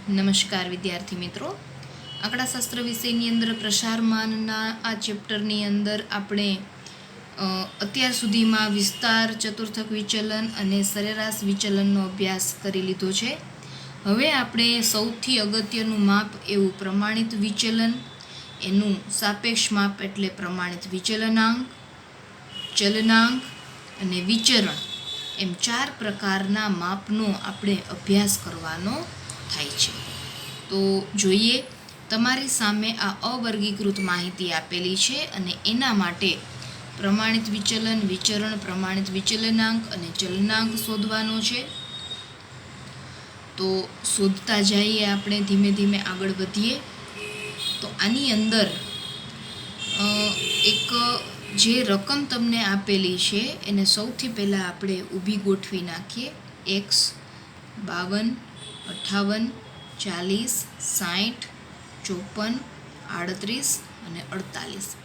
નમસ્કાર વિદ્યાર્થી મિત્રો, આંકડાશાસ્ત્ર વિષયની અંદર પ્રસારમાનના આ ચેપ્ટરની અંદર આપણે અત્યાર સુધીમાં વિસ્તાર, ચતુર્થક વિચલન અને સરેરાશ વિચલનનો અભ્યાસ કરી લીધો છે. હવે આપણે સૌથી અગત્યનું માપ એવું પ્રમાણિત વિચલન, એનું સાપેક્ષ માપ એટલે પ્રમાણિત વિચલનાંક, ચલનાંક અને વિચરણ એમ 4 પ્રકારના માપનો આપણે અભ્યાસ કરવાનો થાય છે. તો જોઈએ, તમારી સામે આ અવર્ગીકૃત માહિતી આપેલી છે અને એના માટે પ્રમાણિત વિચલન, વિચરણ, પ્રમાણિત વિચલનાંક અને ચલનાંક શોધવાનો છે. તો શોધતા જઈએ, આપણે ધીમે ધીમે આગળ વધીએ. તો આની અંદર એક જે રકમ તમને આપેલી છે એને સૌથી પહેલાં આપણે ઊભી ગોઠવી નાખીએ. x 52, 58, 40, 60, 54, 38 અને 48.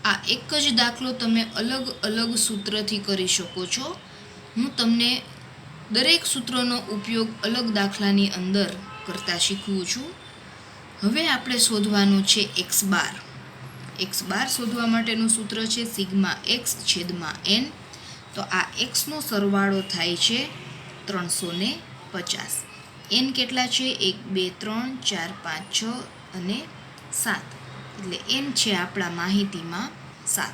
આ એક જ દાખલો તમે અલગ અલગ સૂત્રથી કરી શકો છો. હું તમને દરેક સૂત્રનો ઉપયોગ અલગ દાખલાની અંદર કરતા શીખવું છું. હવે આપણે શોધવાનું છે x બાર. x બાર શોધવા માટેનું સૂત્ર છે સિગ્મા x છેદમાં n. તો આ xનો સરવાળો થાય છે 350. n કેટલા છે? 1, 2, 3, 4, 5, 6 અને 7. એટલે n છે આપણા માહિતીમાં 7.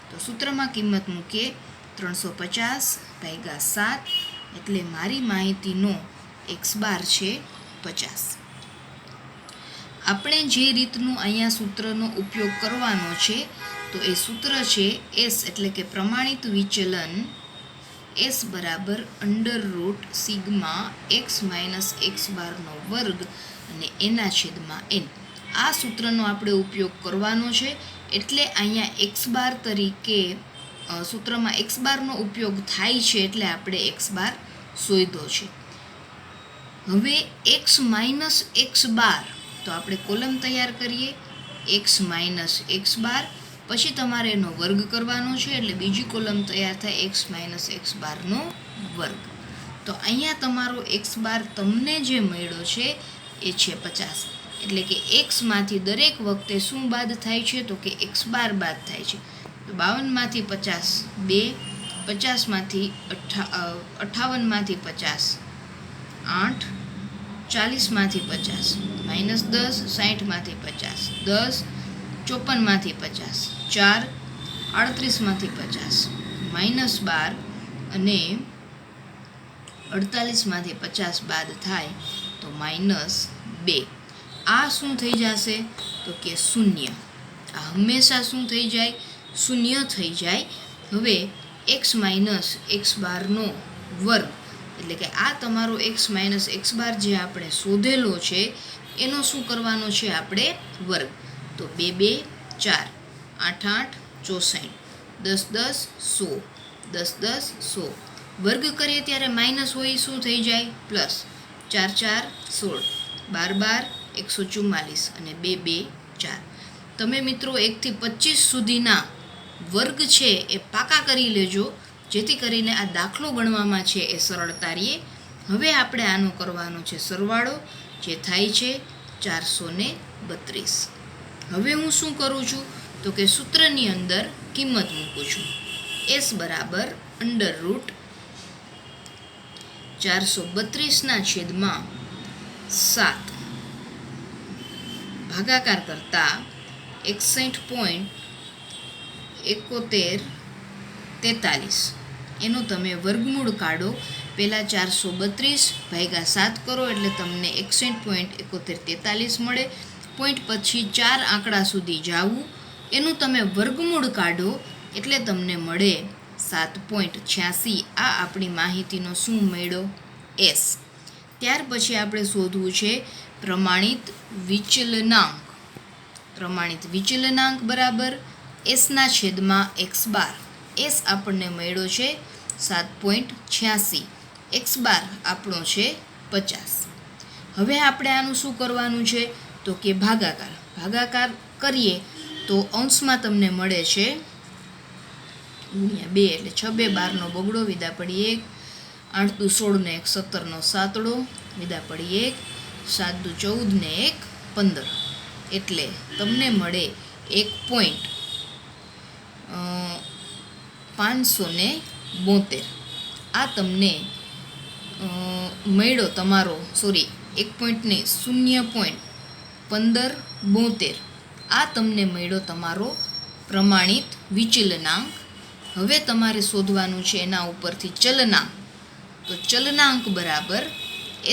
તો સૂત્રમાં કિંમત મૂકીએ 350 ભાગ્યા 7, એટલે મારી માહિતીનો x બાર છે 50. આપણે જે રીતનું અહીંયા સૂત્રનો ઉપયોગ કરવાનો છે, તો એ સૂત્ર છે s એટલે કે પ્રમાણિત વિચલન s બરાબર √ સિગ્મા x માઇનસ x બારનો વર્ગ અને એના છેદમાં n. આ સૂત્રનો આપણે ઉપયોગ કરવાનો છે. એટલે અહીંયા x બાર તરીકે સૂત્રમાં x બારનો ઉપયોગ થાય છે, એટલે આપણે x બાર શોધ્યો છે. હવે x માઇનસ x બાર, તો આપણે કોલમ તૈયાર કરીએ. x માઇનસ x બાર, પછી તમારે એનો વર્ગ કરવાનો છે, એટલે બીજી કોલમ તૈયાર થાય x માઇનસ x બારનો વર્ગ. તો અહીંયા તમારો x બાર તમને જે મળ્યો છે એ છે 50. એટલે કે xમાંથી દરેક વખતે શું બાદ થાય છે? તો કે x બાર બાદ થાય છે. તો 52માંથી 50 2, 50માંથી 58માંથી 50 8, 40માંથી 50 -10, 60માંથી 50 10, 54માંથી 50 4, 38માંથી 50 -12 અને 48માંથી 50 બાદ થાય તો -2. આ શું થઈ જશે? તો કે 0. આ હંમેશા શું થઈ જાય? 0 થઈ જાય. હવે x માઇનસ x બારનો વર્ગ, એટલે કે આ તમારો x માઇનસ x બાર જે આપણે શોધેલો છે એનો શું કરવાનો છે આપણે? વર્ગ. તો 2, 2, 4, 8, 8, 64, 10, 10, 100, 10, 10, 100. વર્ગ કરીએ ત્યારે માઇનસ હોય શું થઈ જાય? પ્લસ. 4, 4, 16, 12, 12, 144 અને 2, 2, 4. તમે મિત્રો 1 થી 25 સુધીના વર્ગ છે એ પાકા કરી લેજો, જેથી કરીને આ દાખલો ગણવામાં છે એ સરળતા રહે. હવે આપણે આનો કરવાનો છે સરવાળો, જે થાય છે 432. હવે હું શું કરું છું? તો કે સૂત્રની અંદર કિંમત મૂકું છું. s બરાબર √ 432ના છેદમાં 7 ભાગાકાર કરતા 61.7143 એનો તમે વર્ગમૂળ કાઢો. પહેલાં 432 ભાગ્યા 7 કરો એટલે તમને 61.7143 મળે. પોઈન્ટ પછી 4 આંકડા સુધી જાવું, એનું તમે વર્ગમૂળ કાઢો એટલે તમને મળે 7.86. આ આપણી માહિતીનો શું મળ્યો? s. ત્યાર પછી આપણે શોધવું છે પ્રમાણિત વિચલનાંક. પ્રમાણિત વિચલનાંક બરાબર sના છેદમાં x બાર. s આપણને મળ્યો છે 7.86. x બાર આપણો છે 50. હવે આપણે આનું શું કરવાનું છે? તો કે ભાગાકાર. ભાગાકાર કરીએ તો અંશમાં તમને મળે છે × 2, એટલે 6 2 12નો બગડો, વિદા પડી 1, 8 2 16 ને 1 17નો સાતડો, વિદા પડી 1, 7 દુ 14 ને 1 15, એટલે તમને મળે 1.572. આ તમને મળ્યો તમારો 0.1572. આ તમને મળ્યો તમારો પ્રમાણિત વિચલનાંક. હવે તમારે શોધવાનું છે એના ઉપરથી ચલનાંક. તો ચલનાંક બરાબર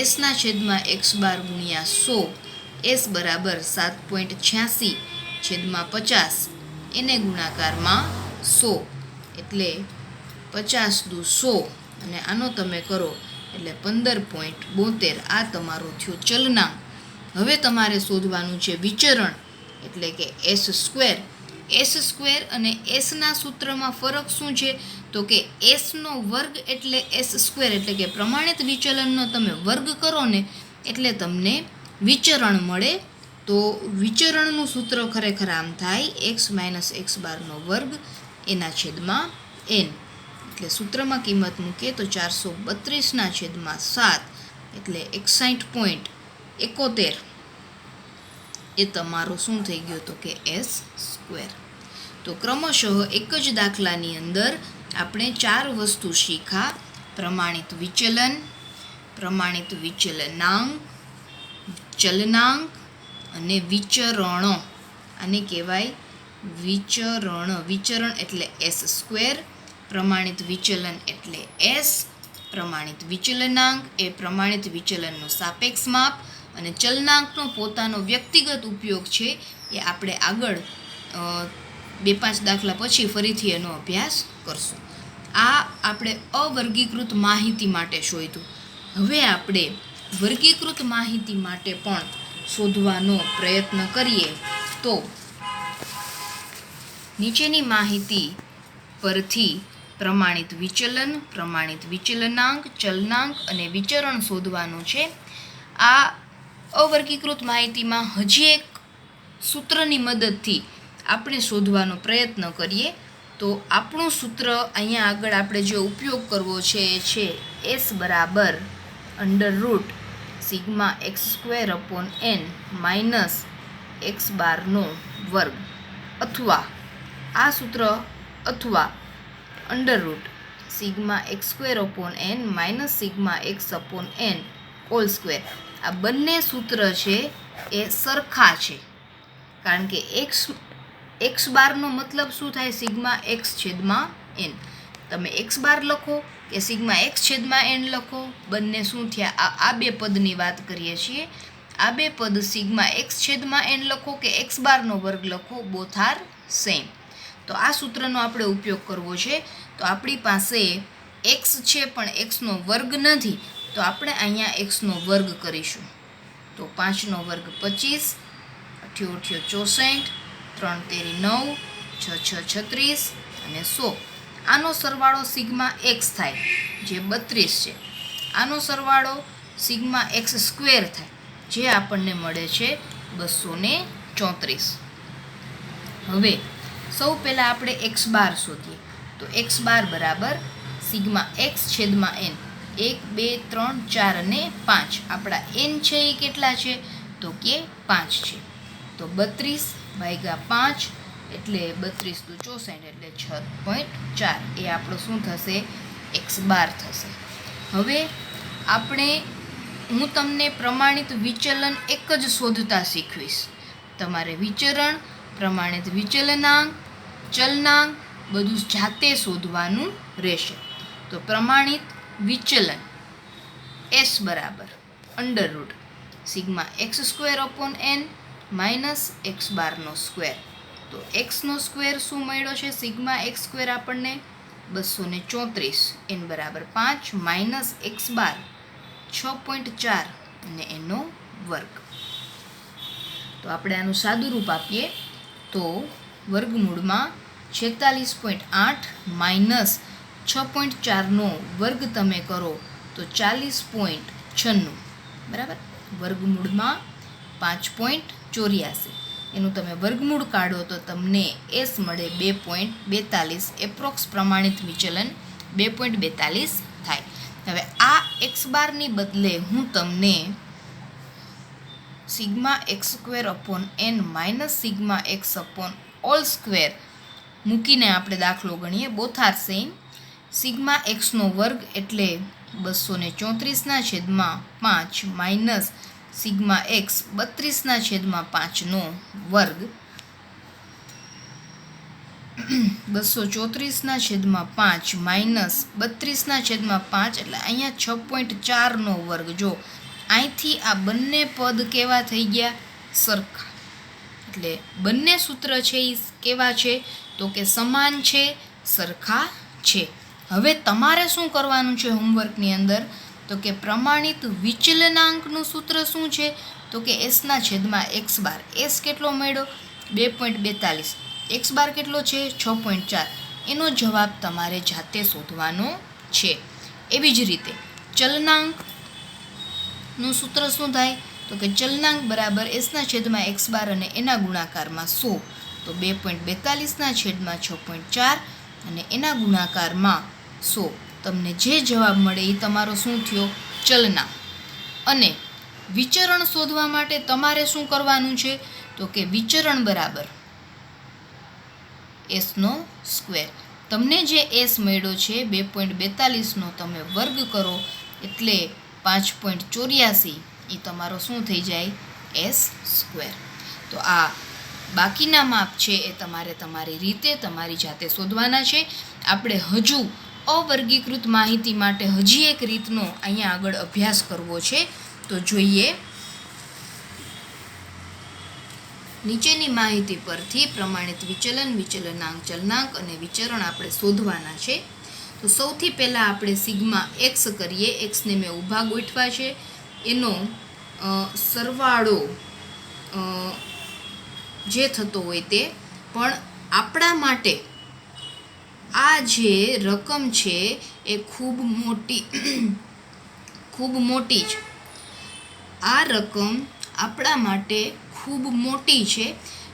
એસના છેદમાં x બાર ગુણ્યા 100, એસ બરાબર 7.86/50, એને ગુણાકારમાં 100, એટલે 50 દુ 100, અને આનો તમે કરો એટલે 15.72. આ તમારો થયો ચલનાંક. હવે તમારે શોધવાનું છે વિચરણ, એટલે કે એસ સ્ક્વેર. એસ સ્ક્વેર અને એસના સૂત્રમાં ફરક શું છે? તો કે એસનો વર્ગ એટલે એસ સ્ક્વેર, એટલે કે પ્રમાણિત વિચલનનો તમે વર્ગ કરો ને એટલે તમને વિચરણ મળે. તો વિચરણનું સૂત્ર ખરેખર આમ થાય x - x બારનો વર્ગ એના છેદમાં n. એટલે સૂત્રમાં કિંમત મૂકીએ તો 432/7, એટલે 61.71. એ તમારો શું થઈ ગયો? તો કે એસ સ્ક્વેર. તો ક્રમશઃ એક જ દાખલાની અંદર આપણે 4 વસ્તુ શીખા: પ્રમાણિત વિચલન, પ્રમાણિત વિચલનાંક, ચલનાંક અને વિચરણો. આને કહેવાય વિચરણ. વિચરણ એટલે એસ સ્ક્વેર, પ્રમાણિત વિચલન એટલે એસ, પ્રમાણિત વિચલનાંક એ પ્રમાણિત વિચલનનો સાપેક્ષ માપ, અને ચલનાંકનો પોતાનો વ્યક્તિગત ઉપયોગ છે એ આપણે આગળ 2-5 દાખલા પછી ફરીથી એનો અભ્યાસ કરશું. આ આપણે અવર્ગીકૃત માહિતી માટે શોધ્યું. હવે આપણે વર્ગીકૃત માહિતી માટે પણ શોધવાનો પ્રયત્ન કરીએ. તો નીચેની માહિતી પરથી પ્રમાણિત વિચલન, પ્રમાણિત વિચલનાંક, ચલનાંક અને વિચરણ શોધવાનું છે. આ અવર્ગીકૃત માહિતીમાં હજી એક સૂત્રની મદદથી આપણે શોધવાનો પ્રયત્ન કરીએ. તો આપણું સૂત્ર અહીંયા આગળ આપણે જે ઉપયોગ કરવો છે એ છે એસ બરાબર √σx²/n - x બારનો વર્ગ, અથવા આ સૂત્ર અથવા √σx²/n - σx/n². આ બંને સૂત્ર છે એ સરખા છે, કારણ કે x બારનો મતલબ શું થાય? σx/n. તમે x બાર લખો કે σx/n લખો, બંને શું થયા? આ બે પદની વાત કરીએ છીએ. આ બે પદ σx/n લખો કે x બારનો વર્ગ લખો, બોથ આર સેમ. તો આ સૂત્રનો આપણે ઉપયોગ કરવો છે. તો આપણી પાસે x છે પણ xનો વર્ગ નથી, તો આપણે અહીંયા xનો વર્ગ કરીશું. તો 5 નો વર્ગ 25, 8 × 8 = 64, 3 × 9 = 6 × 6 = 36 અને 100. આનો સરવાળો σx થાય, જે 32 છે. આનો સરવાળો σx² થાય, જે આપણને મળે છે 234. હવે સૌ પહેલાં આપણે x બાર શોધીએ. તો x બાર બરાબર σx/n. 1, 2, 3, 4 અને 5. આપણા n છે એ કેટલા છે? તો કે 5 છે. તો 32/5 એટલે 32 દુ 64, એટલે 6.4. એ આપણો શું થશે? x બાર થશે. હવે હું તમને પ્રમાણિત વિચલન એક જ શોધતા શીખવીશ. તમારે વિચરણ, પ્રમાણિત વિચલનાંક, ચલનાંક બધું જાતે શોધવાનું રહેશે. તો પ્રમાણિત વિચલન એસ બરાબર √σx²/n - x બારનો સ્ક્વેર. તો xનો સ્ક્વેર શું મળ્યો છે? σx² આપણને 234, n બરાબર 5 - x બાર 6.4 અને એનો વર્ગ. તો આપણે આનું સાદું રૂપ આપીએ તો વર્ગમૂળમાં 46.8 - 6.4નો વર્ગ તમે કરો તો 40.96, બરાબર. વર્ગમૂળમાં 5.84. એનું તમે વર્ગમૂળ કાઢો તો તમને એસ મળે 2.42. એપ્રોક્સ પ્રમાણિત વિચલન 2.42 થાય. હવે આ x બારની બદલે હું તમને sigma x square upon N minus sigma x upon whole square મૂકીને આપણે દાખલો ગણીએ. Both are same. સિગ્મા એક્સનો વર્ગ એટલે 234/5 માઇનસ સિગ્મા એક્સ 32/5નો વર્ગ 234/5 માઇનસ 32/5 એટલે અહીંયા 6.4નો વર્ગ. જો અહીંથી આ બંને પદ કેવા થઈ ગયા? સરખા. એટલે બંને સૂત્ર છે એ કેવા છે? તો કે સમાન છે, સરખા છે. હવે તમારે શું કરવાનું છે હોમવર્કની અંદર? તો કે પ્રમાણિત વિચલનાંકનું સૂત્ર શું છે? તો કે S/x બાર. એસ કેટલો મળ્યો? 2.42. એક્સ બાર કેટલો છે? 6.4. એનો જવાબ તમારે જાતે શોધવાનો છે. એવી જ રીતે ચલનાંકનું સૂત્ર શું થાય? તો કે ચલનાંક બરાબર S/x બાર અને એના ગુણાકારમાં 100. તો 2.42/6.4 અને એના ગુણાકારમાં 100. તમને જે જવાબ મળે એ તમારો શું થયો? ચલનાંક. અને વિચરણ શોધવા માટે તમારે શું કરવાનું છે? તો કે વિચરણ બરાબર એસનો સ્ક્વેર. તમને જે એસ મળ્યો છે 2.42નો તમે વર્ગ કરો એટલે 5.84 એ તમારો શું થઈ જાય? S square. તો આ બાકીના માપ છે એ તમારે તમારી રીતે તમારી જાતે શોધવાના છે. આપણે હજુ અવર્ગીકૃત માહિતી માટે હજી એક રીતનો અહીંયા આગળ અભ્યાસ કરવો છે. તો જોઈએ. નીચેની માહિતી પરથી પ્રમાણિત વિચલન, વિચલનાંક, ચલનાંક અને વિચરણ આપણે શોધવાના છે. તો સૌથી પહેલાં આપણે સિગ્મા એક્સ કરીએ. એક્સને મેં ઊભા ગોઠવા છે. એનો સરવાળો જે થતો હોય તે, પણ આપણા માટે આ જે રકમ છે એ ખૂબ મોટી છે. આ રકમ આપણા માટે ખૂબ મોટી છે.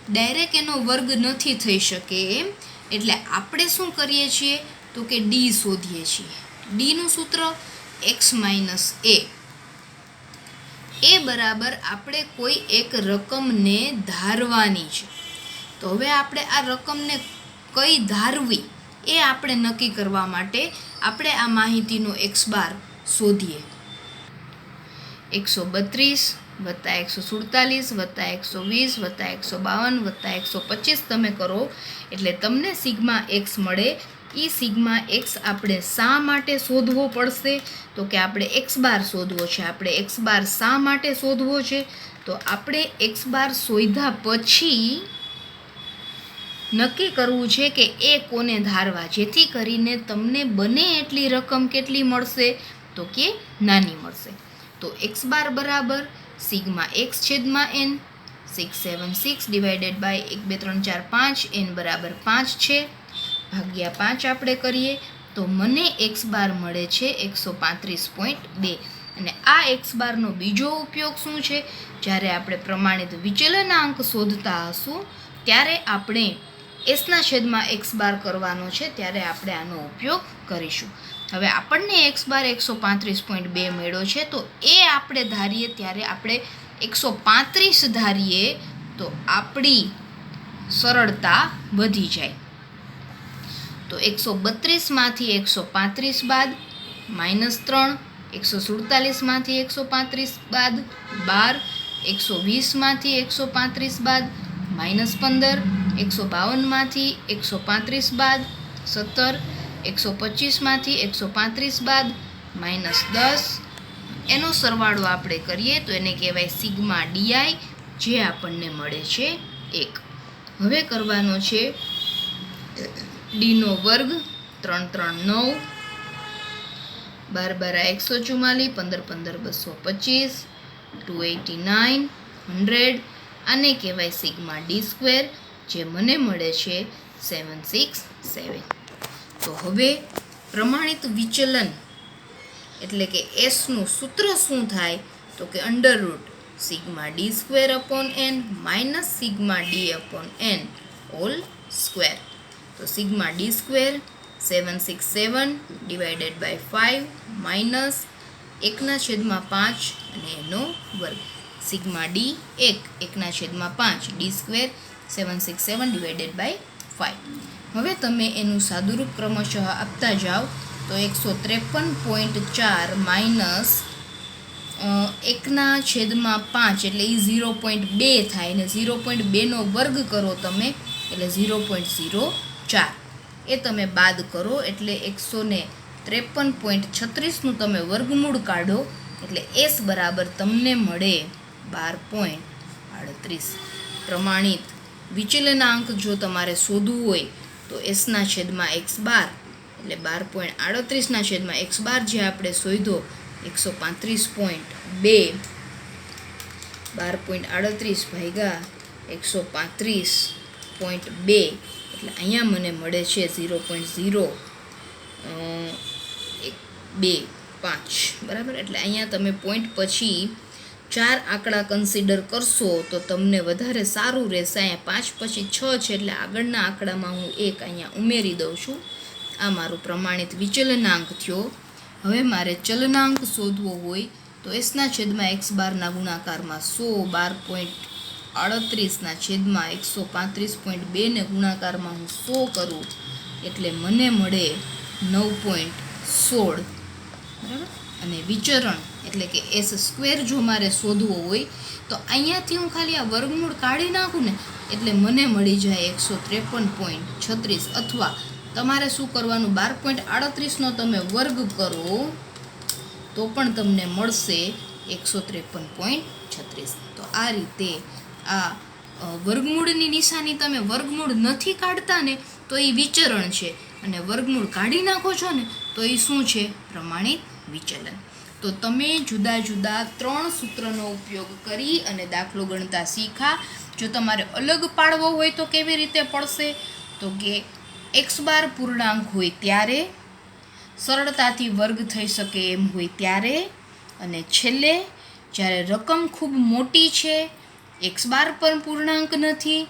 ડાયરેક્ટ એનો વર્ગ નથી થઈ શકે એમ. એટલે આપણે શું કરીએ છીએ? તો કે ડી શોધીએ છીએ. ડીનું સૂત્ર x માઇનસ એ બરાબર આપણે કોઈ એક રકમને ધારવાની છે. તો હવે આપણે આ રકમને કઈ ધારવી એ આપણે નક્કી કરવા માટે આપણે આ માહિતીનો એક્સ બાર શોધીએ. 132 વત્તા 147 વત્તા 120 વત્તા 152 વત્તા 125 તમે કરો એટલે તમને સિગ્મા એક્સ મળે. એ સિગ્મા એક્સ આપણે શા માટે શોધવો પડશે? તો કે આપણે એક્સ બાર શોધવો છે. આપણે એક્સ બાર શા માટે શોધવો છે? તો આપણે એક્સ બાર શોધ્યા પછી નક્કી કરવું છે કે એ કોને ધારવા, જેથી કરીને તમને બને એટલી રકમ કેટલી મળશે? તો કે નાની મળશે. તો એક્સ બાર બરાબર સિગ્મા એક્સ છેદમાં એન. 676 divided by 1 2 3 4 5. એન બરાબર 5 છે. ભાગ્યા 5 આપણે કરીએ તો મને એક્સ બાર મળે છે 135.2. અને આ એક્સ બારનો બીજો ઉપયોગ શું છે? જ્યારે આપણે પ્રમાણિત વિચલનાંક શોધતા હશું ત્યારે આપણે S/x બાર કરવાનો છે, ત્યારે આપણે આનો ઉપયોગ કરીશું. હવે આપણને એક્સ બાર 135.2 મળ્યો છે. તો એ આપણે ધારીએ ત્યારે આપણે 135 ધારીએ તો આપણી સરળતા વધી જાય. તો 132માંથી 135 બાદ -3, 147માંથી 135 બાદ 12, 120માંથી 135 બાદ -15, 152માંથી 135 બાદ 17, 125માંથી 135 બાદ -10. એનો સરવાળો આપણે કરીએ તો એને કહેવાય સિગ્મા ડીઆઈ, જે આપણને મળે છે 1. હવે કરવાનો છે ડીનો વર્ગ. 3 3 9, 12 12 144, 15 15 225, 289, 100. આને કહેવાય સિગ્મા ડી સ્ક્વેર, જે મને મળે છે 767. તો હવે પ્રમાણિત વિચલન એટલે કે એસનું સૂત્ર શું થાય? તો કે under root sigma D square upon N minus sigma D upon N whole square. તો sigma D square 767 divided by 5 minus 1/5 અને એનો વર્ગ. Sigma D 1/5 D square 767 divided by 5. હવે તમે એનું સાદુરૂપ ક્રમશઃ આપતા જાઓ તો 153.4 માઇનસ 1/5 એટલે એ 0.2 થાય ને 0.2નો વર્ગ કરો તમે એટલે 0.04 એ તમે બાદ કરો એટલે 153.36નું તમે વર્ગમૂળ કાઢો એટલે એસ બરાબર તમને મળે 12.38. પ્રમાણિત વિચલનાંક જો તમારે શોધવું હોય તો એસના છેદમાં x બાર એટલે 12.38ના છેદમાં x બાર જે આપણે શોધ્યો 135.2 12.38 ભાગ્યા 135.2 એટલે અહીંયા મને મળે છે 0.025 બરાબર. એટલે અહીંયા તમે પોઈન્ટ પછી 4 આંકડા કન્સિડર કરશો તો તમને વધારે સારું રહેશે. અહીંયા 5 પછી 6 છે એટલે આગળના આંકડામાં હું 1 અહીંયા ઉમેરી દઉં છું. આ મારું પ્રમાણિત વિચલનાંક થયો. હવે મારે ચલનાંક શોધવો હોય તો એસના છેદમાં x બારના ગુણાકારમાં 12.38ના છેદમાં 135.2 ને ગુણાકારમાં હું 100 કરું એટલે મને મળે 9.16 બરાબર. અને વિચરણ એટલે કે એસ સ્ક્વેર જો મારે શોધવો હોય તો અહીંયાથી હું ખાલી આ વર્ગમૂળ કાઢી નાખું ને એટલે મને મળી જાય 153.36 અથવા તમારે શું કરવાનું 12.38નો તમે વર્ગ કરો તો પણ તમને મળશે 153.36. તો આ રીતે આ વર્ગમૂળની નિશાની તમે વર્ગમૂળ નથી કાઢતા ને તો એ વિચરણ છે અને વર્ગમૂળ કાઢી નાખો છો ને તો એ શું છે? પ્રમાણિત વિચલન. તો તમે જુદા જુદા 3 સૂત્રનો ઉપયોગ કરી અને દાખલો ગણતા શીખા. જો તમારે અલગ પાડવો હોય તો કેવી રીતે પડશે? તો કે x બાર પૂર્ણાંક હોય ત્યારે, સરળતાથી વર્ગ થઈ શકે એમ હોય ત્યારે, અને છેલ્લે જ્યારે રકમ ખૂબ મોટી છે, x બાર પણ પૂર્ણાંક નથી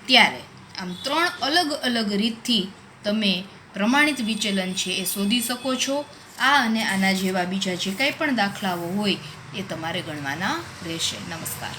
ત્યારે. આમ 3 અલગ અલગ રીતથી તમે પ્રમાણિત વિચલન છે એ શોધી શકો છો. આ અને આના જેવા બીજા જે કંઈ પણ દાખલાઓ હોય એ તમારે ગણવાના રહેશે. નમસ્કાર.